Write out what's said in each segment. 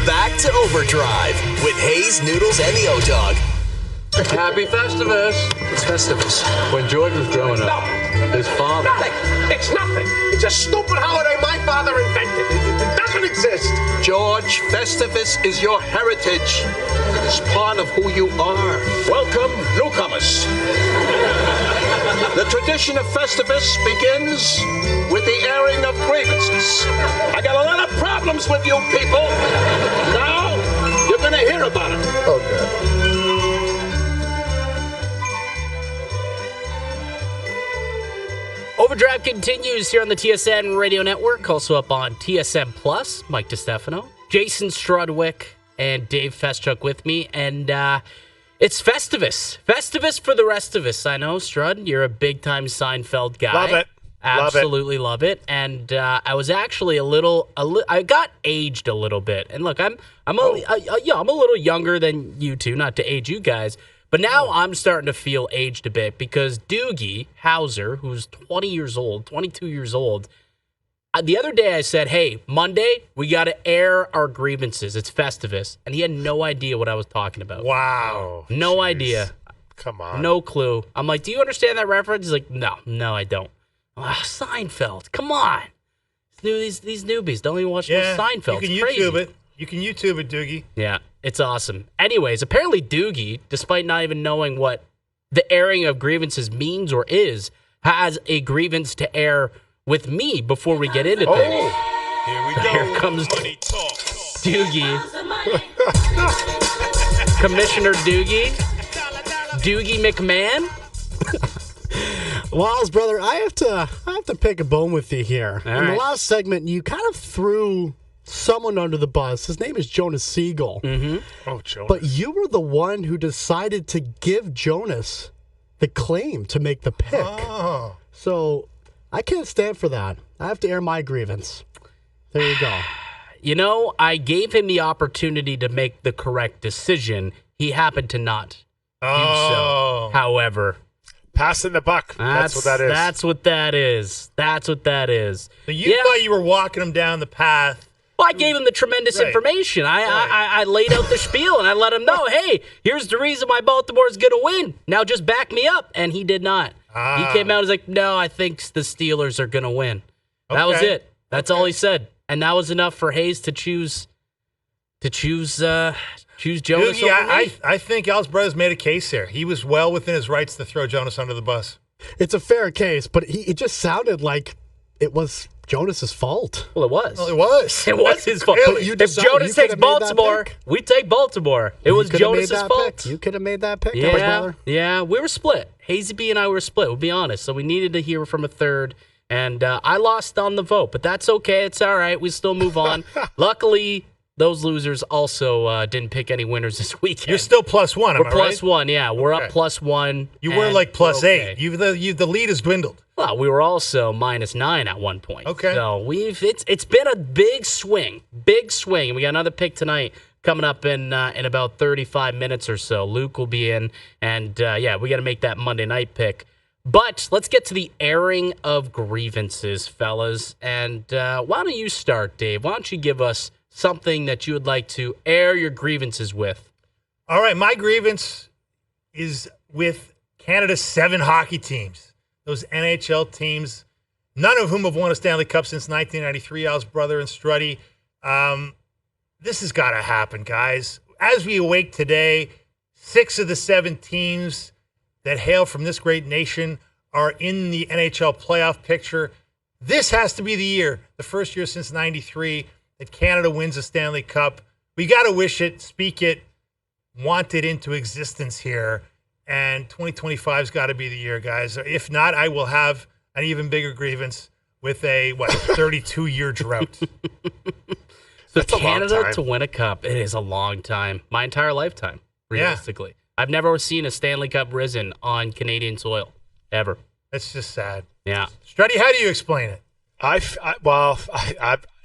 back to Overdrive with Hayes, Noodles, and the O-Dog. Happy Festivus. It's Festivus. When George was growing up, his father... Nothing. It's nothing. It's a stupid holiday my father invented. It doesn't exist. George, Festivus is your heritage. It's part of who you are. Welcome, newcomers. The tradition of Festivus begins with the airing of grievances. I got a lot of problems with you people. Now, you're going to hear about it. Okay. Overdrive continues here on the TSN Radio Network, also up on TSN Plus. Mike DeStefano, Jason Strudwick, and Dave Feschuk with me. And it's Festivus. Festivus for the rest of us. I know, Strud, you're a big-time Seinfeld guy. Love it. Absolutely love it. And I was actually I got aged a little bit. And look, I'm a little younger than you two, not to age you guys. But now I'm starting to feel aged a bit because Doogie Howser, who's 22 years old, the other day I said, hey, Monday, we got to air our grievances. It's Festivus. And he had no idea what I was talking about. Wow. No idea. Come on. No clue. I'm like, do you understand that reference? He's like, no, I don't. Seinfeld. Come on. These newbies don't even watch Seinfeld. You can YouTube it. You can YouTube it, Doogie. Yeah, it's awesome. Anyways, apparently Doogie, despite not even knowing what the airing of grievances means or is, has a grievance to air with me before we get into things. Here we go. Here comes Doogie. Commissioner Doogie. Doogie McMahon. Wiles, brother, I have to pick a bone with you here. All In the right. last segment, you kind of threw someone under the bus. His name is Jonas Siegel. Mm-hmm. Oh, Jonas. But you were the one who decided to give Jonas the claim to make the pick. Oh. So I can't stand for that. I have to air my grievance. There you go. You know, I gave him the opportunity to make the correct decision. He happened to not do so. However, Passing the buck. That's what that is. That's what that is. That's what that is. So you thought you were walking him down the path. Well, I gave him the tremendous information. I laid out the spiel, and I let him know, hey, here's the reason why Baltimore's going to win. Now just back me up. And he did not. He came out and was like, no, I think the Steelers are going to win. That was it. That's all he said. And that was enough for Hayes to choose Jonas Doogie, over me. I think Al's brothers made a case here. He was well within his rights to throw Jonas under the bus. It's a fair case, but it just sounded like it was Jonas's fault. Well, it was. Well, it was. It was his fault. Really? You If decided Jonas you takes could've made that Baltimore, pick. we take Baltimore. It was Jonas's fault. You could have made that pick, Yeah, brother. yeah, we were split. Hazy B and I were split, we'll be honest. So we needed to hear from a third, and I lost on the vote, but that's okay. It's all right. We still move on. Luckily, those losers also didn't pick any winners this weekend. You're still +1, am We're I plus right? one, yeah. We're Okay. up +1. You were and like we're +8. okay. The lead has dwindled. Well, we were also -9 at one point. Okay. So it's been a big swing. And we got another pick tonight coming up in about 35 minutes or so. Luke will be in, and we got to make that Monday night pick. But let's get to the airing of grievances, fellas. And why don't you start, Dave? Why don't you give us something that you would like to air your grievances with? All right, my grievance is with Canada's 7 hockey teams. Those NHL teams, none of whom have won a Stanley Cup since 1993, Al's brother and Struddy. This has got to happen, guys. As we awake today, 6 of the 7 teams that hail from this great nation are in the NHL playoff picture. This has to be the year, the first year since 93, that Canada wins a Stanley Cup. We got to wish it, speak it, want it into existence here. And 2025's got to be the year, guys. If not, I will have an even bigger grievance with a 32-year drought. For Canada to win a cup, it is a long time. My entire lifetime, realistically. Yeah. I've never seen a Stanley Cup risen on Canadian soil, ever. That's just sad. Yeah. Struddy, how do you explain it?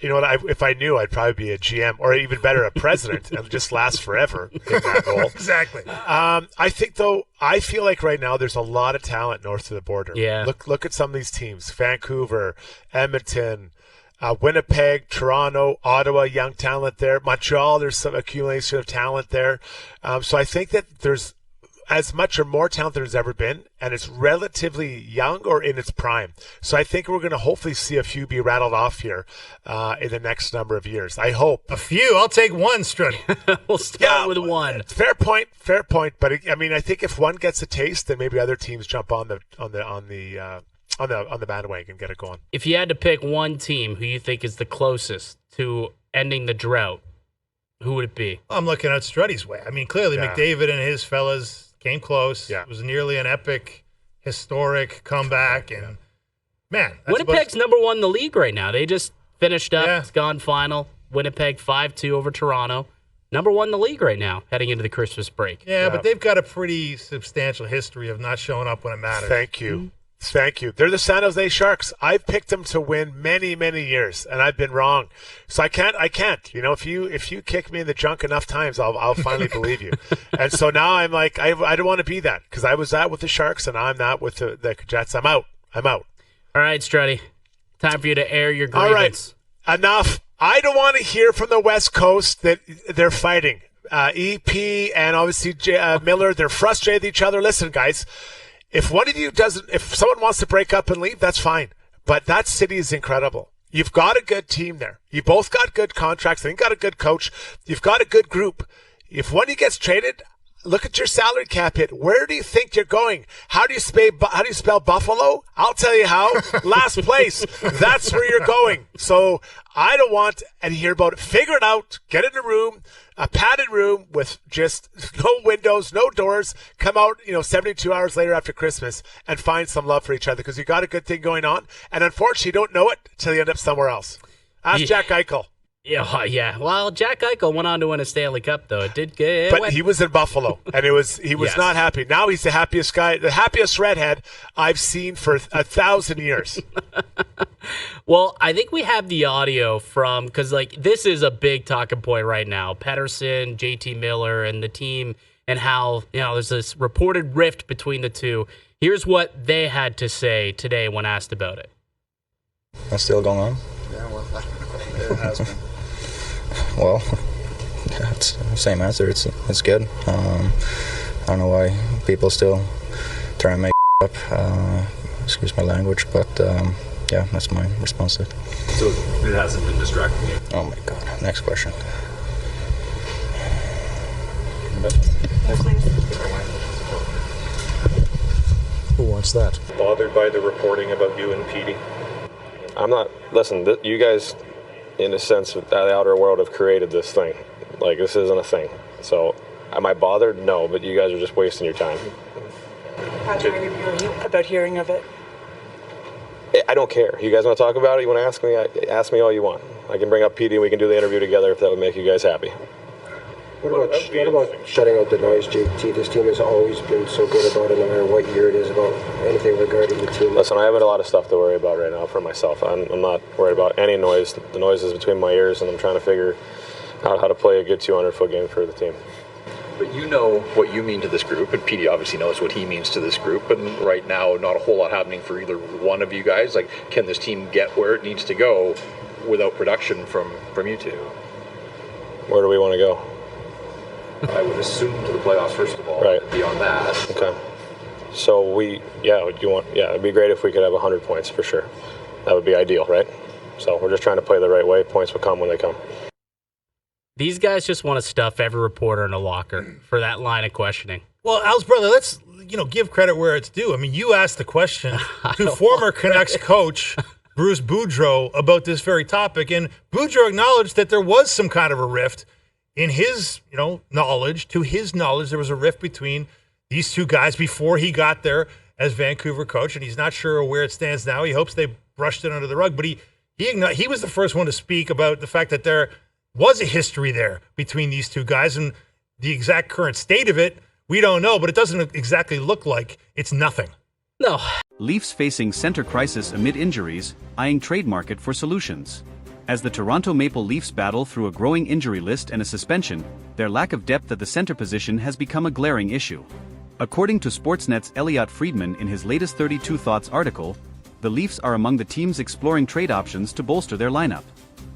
You know what? If I knew, I'd probably be a GM or even better, a president, and just last forever in that role. Exactly. I think, though, I feel like right now there's a lot of talent north of the border. Yeah. Look at some of these teams: Vancouver, Edmonton, Winnipeg, Toronto, Ottawa, young talent there. Montreal, there's some accumulation of talent there. So I think that there's as much or more talent there's ever been, and it's relatively young or in its prime. So I think we're going to hopefully see a few be rattled off here in the next number of years. I hope. A few. I'll take one, Struddy. We'll start with one. Fair point. But I mean, I think if one gets a taste, then maybe other teams jump on the bandwagon and get it going. If you had to pick one team who you think is the closest to ending the drought, who would it be? I'm looking at Struddy's way. I mean, clearly McDavid and his fellas came close. Yeah. It was nearly an epic, historic comeback. And, man. Winnipeg's number one in the league right now. They just finished up. Yeah. It's gone final. Winnipeg 5-2 over Toronto. Number one in the league right now, heading into the Christmas break. Yeah, but they've got a pretty substantial history of not showing up when it matters. Thank you. Thank you. They're the San Jose Sharks. I've picked them to win many, many years, and I've been wrong. So I can't. You know, if you kick me in the junk enough times, I'll finally believe you. And so now I'm like, I don't want to be that, because I was that with the Sharks, and I'm not with the Jets. I'm out. All right, Struddy. Time for you to air your grievance. All right. Enough. I don't want to hear from the West Coast that they're fighting. EP and obviously Miller, they're frustrated with each other. Listen, guys. If one of you if someone wants to break up and leave, that's fine. But that city is incredible. You've got a good team there. You both got good contracts. You've got a good coach. You've got a good group. If one of you gets traded, look at your salary cap hit. Where do you think you're going? How do you spell Buffalo? I'll tell you how. Last place. That's where you're going. So I don't want to hear about it. Figure it out. Get in a room. A padded room with just no windows, no doors. Come out, 72 hours later after Christmas and find some love for each other, because you got a good thing going on. And unfortunately, you don't know it till you end up somewhere else. Ask Jack Eichel. Yeah. Well, Jack Eichel went on to win a Stanley Cup, though. But he was in Buffalo, and he was Yes. not happy. Now he's the happiest guy, the happiest redhead I've seen for 1,000 years. Well, I think we have the audio from, because this is a big talking point right now. Pettersson, JT Miller, and the team, and how there's this reported rift between the two. Here's what they had to say today when asked about it. That's still going on? Yeah, well, it has been. Well, it's the same answer. It's good. I don't know why people still try and make up. Excuse my language, but yeah, that's my response to it. So it hasn't been distracting you? Oh my God. Next question. Who wants that? Bothered by the reporting about you and Petey? I'm not. Listen, you guys, in a sense, the outer world have created this thing. This isn't a thing. So, am I bothered? No, but you guys are just wasting your time. How tired are you about hearing of it? I don't care. You guys want to talk about it? You want to ask me all you want. I can bring up Petey and we can do the interview together if that would make you guys happy. What about shutting out the noise, JT? This team has always been so good about it, no matter what year it is, about anything regarding the team. Listen, I have a lot of stuff to worry about right now for myself. I'm not worried about any noise. The noise is between my ears, and I'm trying to figure out how to play a good 200-foot game for the team. But you know what you mean to this group, and Petey obviously knows what he means to this group, and right now not a whole lot happening for either one of you guys. Can this team get where it needs to go without production from you two? Where do we want to go? I would assume to the playoffs, first of all. Right. Beyond that. Okay. So it'd be great if we could have 100 points for sure. That would be ideal, right? So we're just trying to play the right way. Points will come when they come. These guys just want to stuff every reporter in a locker for that line of questioning. Well, Al's brother, let's give credit where it's due. I mean, you asked the question to former Canucks coach Bruce Boudreau about this very topic, and Boudreau acknowledged that there was some kind of a rift. In his, knowledge, to his knowledge, there was a rift between these two guys before he got there as Vancouver coach, and he's not sure where it stands now. He hopes they brushed it under the rug, but he was the first one to speak about the fact that there was a history there between these two guys, and the exact current state of it, we don't know, but it doesn't exactly look like it's nothing. No. Leafs facing center crisis amid injuries, eyeing trade market for solutions. As the Toronto Maple Leafs battle through a growing injury list and a suspension, their lack of depth at the center position has become a glaring issue. According to Sportsnet's Elliot Friedman in his latest 32 Thoughts article, the Leafs are among the teams exploring trade options to bolster their lineup.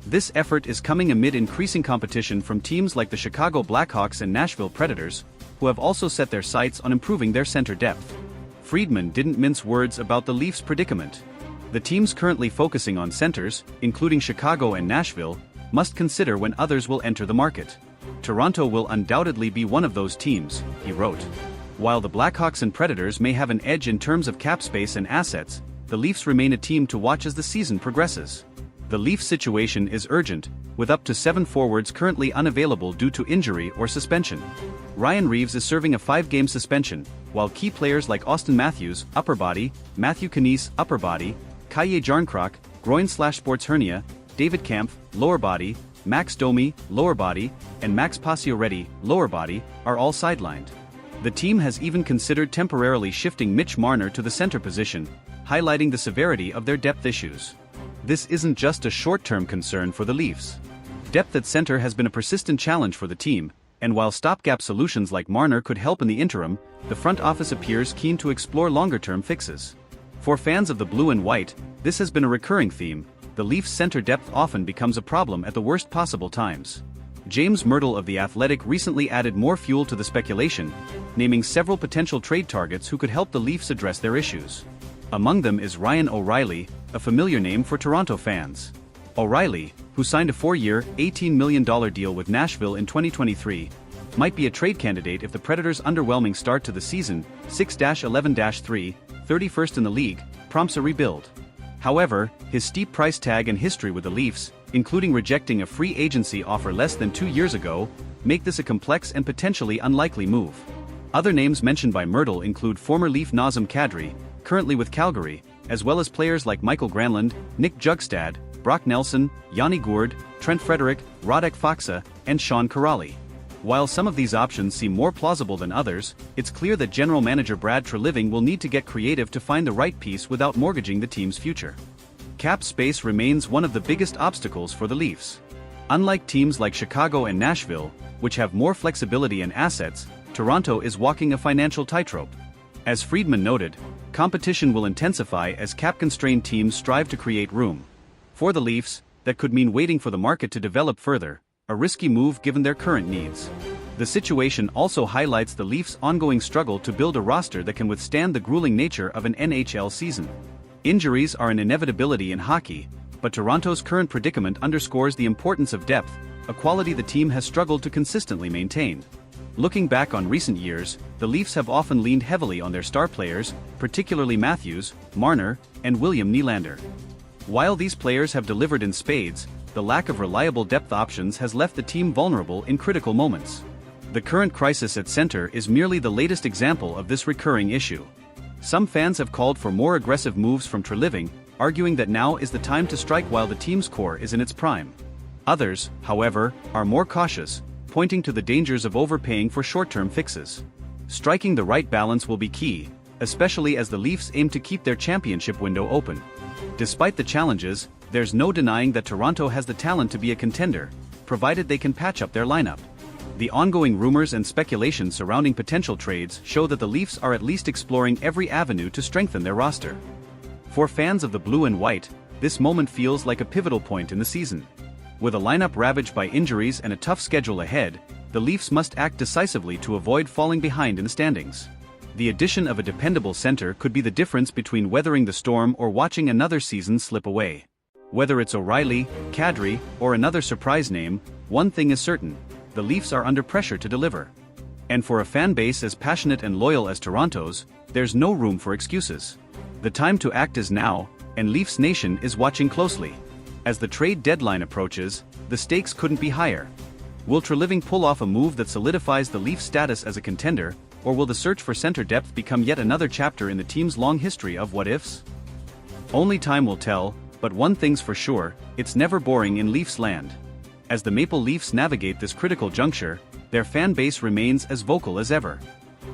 This effort is coming amid increasing competition from teams like the Chicago Blackhawks and Nashville Predators, who have also set their sights on improving their center depth. Friedman didn't mince words about the Leafs' predicament. The teams currently focusing on centers, including Chicago and Nashville, must consider when others will enter the market. Toronto will undoubtedly be one of those teams, he wrote. While the Blackhawks and Predators may have an edge in terms of cap space and assets, the Leafs remain a team to watch as the season progresses. The Leafs situation is urgent, with up to 7 forwards currently unavailable due to injury or suspension. Ryan Reeves is serving a 5-game suspension, while key players like Austin Matthews, upper body, Matthew Knies, upper body, Kaye Jarnkrok, groin/sports hernia, David Kampf, lower body, Max Domi, lower body, and Max Pacioretty, lower body, are all sidelined. The team has even considered temporarily shifting Mitch Marner to the center position, highlighting the severity of their depth issues. This isn't just a short-term concern for the Leafs. Depth at center has been a persistent challenge for the team, and while stopgap solutions like Marner could help in the interim, the front office appears keen to explore longer-term fixes. For fans of the blue and white, this has been a recurring theme. The Leafs' center depth often becomes a problem at the worst possible times. James Myrtle of The Athletic recently added more fuel to the speculation, naming several potential trade targets who could help the Leafs address their issues. Among them is Ryan O'Reilly, a familiar name for Toronto fans. O'Reilly, who signed a 4-year, $18 million deal with Nashville in 2023, might be a trade candidate if the Predators' underwhelming start to the season, 6-11-3, 31st in the league, prompts a rebuild. However, his steep price tag and history with the Leafs, including rejecting a free agency offer less than 2 years ago, make this a complex and potentially unlikely move. Other names mentioned by Myrtle include former Leaf Nazem Kadri, currently with Calgary, as well as players like Michael Granlund, Nick Jugstad, Brock Nelson, Yanni Gourde, Trent Frederick, Radek Faksa, and Sean Kuraly. While some of these options seem more plausible than others, it's clear that general manager Brad Treliving will need to get creative to find the right piece without mortgaging the team's future. Cap space remains one of the biggest obstacles for the Leafs. Unlike teams like Chicago and Nashville, which have more flexibility and assets, Toronto is walking a financial tightrope. As Friedman noted, competition will intensify as cap-constrained teams strive to create room. For the Leafs, that could mean waiting for the market to develop further, a risky move given their current needs. The situation also highlights the Leafs' ongoing struggle to build a roster that can withstand the grueling nature of an NHL season. Injuries are an inevitability in hockey, but Toronto's current predicament underscores the importance of depth, a quality the team has struggled to consistently maintain. Looking back on recent years, the Leafs have often leaned heavily on their star players, particularly Matthews, Marner, and William Nylander. While these players have delivered in spades, the lack of reliable depth options has left the team vulnerable in critical moments. The current crisis at center is merely the latest example of this recurring issue. Some fans have called for more aggressive moves from Treliving, arguing that now is the time to strike while the team's core is in its prime. Others, however, are more cautious, pointing to the dangers of overpaying for short-term fixes. Striking the right balance will be key, especially as the Leafs aim to keep their championship window open. Despite the challenges, there's no denying that Toronto has the talent to be a contender, provided they can patch up their lineup. The ongoing rumors and speculation surrounding potential trades show that the Leafs are at least exploring every avenue to strengthen their roster. For fans of the blue and white, this moment feels like a pivotal point in the season. With a lineup ravaged by injuries and a tough schedule ahead, the Leafs must act decisively to avoid falling behind in the standings. The addition of a dependable center could be the difference between weathering the storm or watching another season slip away. Whether it's O'Reilly, Kadri, or another surprise name, one thing is certain: the Leafs are under pressure to deliver. And for a fan base as passionate and loyal as Toronto's, there's no room for excuses. The time to act is now, and Leafs Nation is watching closely. As the trade deadline approaches, the stakes couldn't be higher. Will Treliving pull off a move that solidifies the Leafs' status as a contender, or will the search for center depth become yet another chapter in the team's long history of what-ifs? Only time will tell, but one thing's for sure, it's never boring in Leafs land. As the Maple Leafs navigate this critical juncture, their fan base remains as vocal as ever.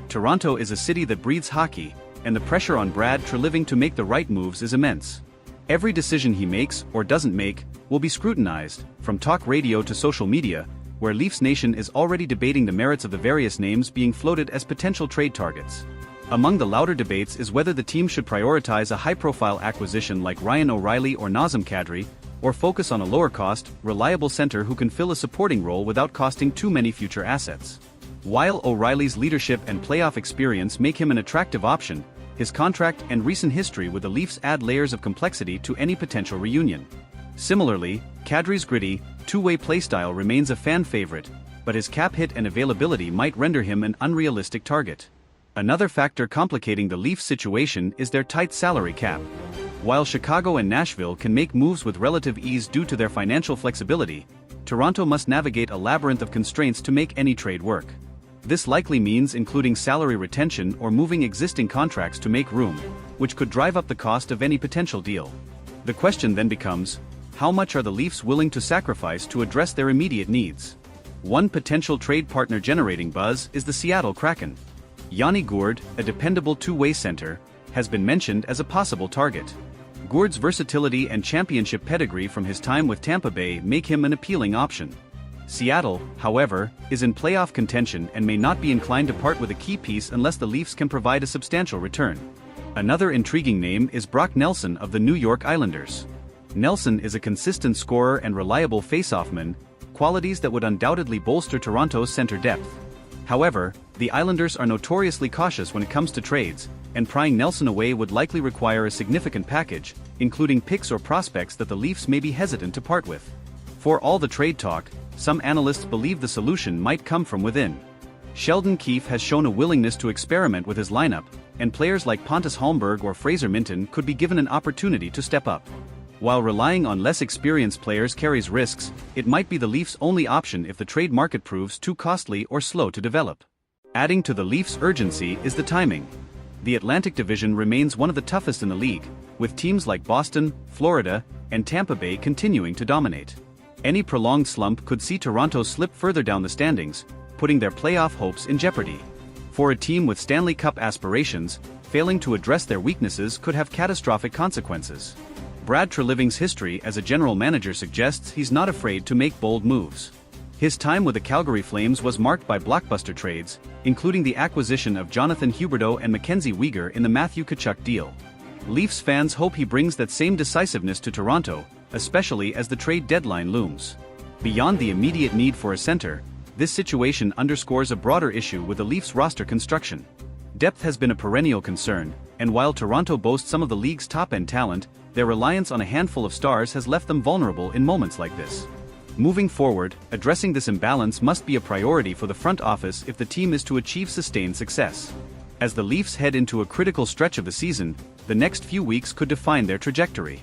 Toronto is a city that breathes hockey, and the pressure on Brad Treliving to make the right moves is immense. Every decision he makes, or doesn't make, will be scrutinized, from talk radio to social media, where Leafs Nation is already debating the merits of the various names being floated as potential trade targets. Among the louder debates is whether the team should prioritize a high-profile acquisition like Ryan O'Reilly or Nazem Kadri, or focus on a lower-cost, reliable center who can fill a supporting role without costing too many future assets. While O'Reilly's leadership and playoff experience make him an attractive option, his contract and recent history with the Leafs add layers of complexity to any potential reunion. Similarly, Kadri's gritty, two-way playstyle remains a fan favorite, but his cap hit and availability might render him an unrealistic target. Another factor complicating the Leafs situation is their tight salary cap. While Chicago and Nashville can make moves with relative ease due to their financial flexibility, Toronto must navigate a labyrinth of constraints to make any trade work. This likely means including salary retention or moving existing contracts to make room, which could drive up the cost of any potential deal. The question then becomes, how much are the Leafs willing to sacrifice to address their immediate needs? One potential trade partner generating buzz is the Seattle Kraken. Yanni Gourde, a dependable two-way center, has been mentioned as a possible target. Gourde's versatility and championship pedigree from his time with Tampa Bay make him an appealing option. Seattle, however, is in playoff contention and may not be inclined to part with a key piece unless the Leafs can provide a substantial return. Another intriguing name is Brock Nelson of the New York Islanders. Nelson is a consistent scorer and reliable faceoff-man, qualities that would undoubtedly bolster Toronto's center depth. However, the Islanders are notoriously cautious when it comes to trades, and prying Nelson away would likely require a significant package, including picks or prospects that the Leafs may be hesitant to part with. For all the trade talk, some analysts believe the solution might come from within. Sheldon Keefe has shown a willingness to experiment with his lineup, and players like Pontus Holmberg or Fraser Minton could be given an opportunity to step up. While relying on less experienced players carries risks, it might be the Leafs' only option if the trade market proves too costly or slow to develop. Adding to the Leafs' urgency is the timing. The Atlantic Division remains one of the toughest in the league, with teams like Boston, Florida, and Tampa Bay continuing to dominate. Any prolonged slump could see Toronto slip further down the standings, putting their playoff hopes in jeopardy. For a team with Stanley Cup aspirations, failing to address their weaknesses could have catastrophic consequences. Brad Treliving's history as a general manager suggests he's not afraid to make bold moves. His time with the Calgary Flames was marked by blockbuster trades, including the acquisition of Jonathan Huberdeau and Mackenzie Weegar in the Matthew Tkachuk deal. Leafs fans hope he brings that same decisiveness to Toronto, especially as the trade deadline looms. Beyond the immediate need for a center, this situation underscores a broader issue with the Leafs roster construction. Depth has been a perennial concern, and while Toronto boasts some of the league's top-end talent, their reliance on a handful of stars has left them vulnerable in moments like this. Moving forward, addressing this imbalance must be a priority for the front office if the team is to achieve sustained success. As the Leafs head into a critical stretch of the season, the next few weeks could define their trajectory.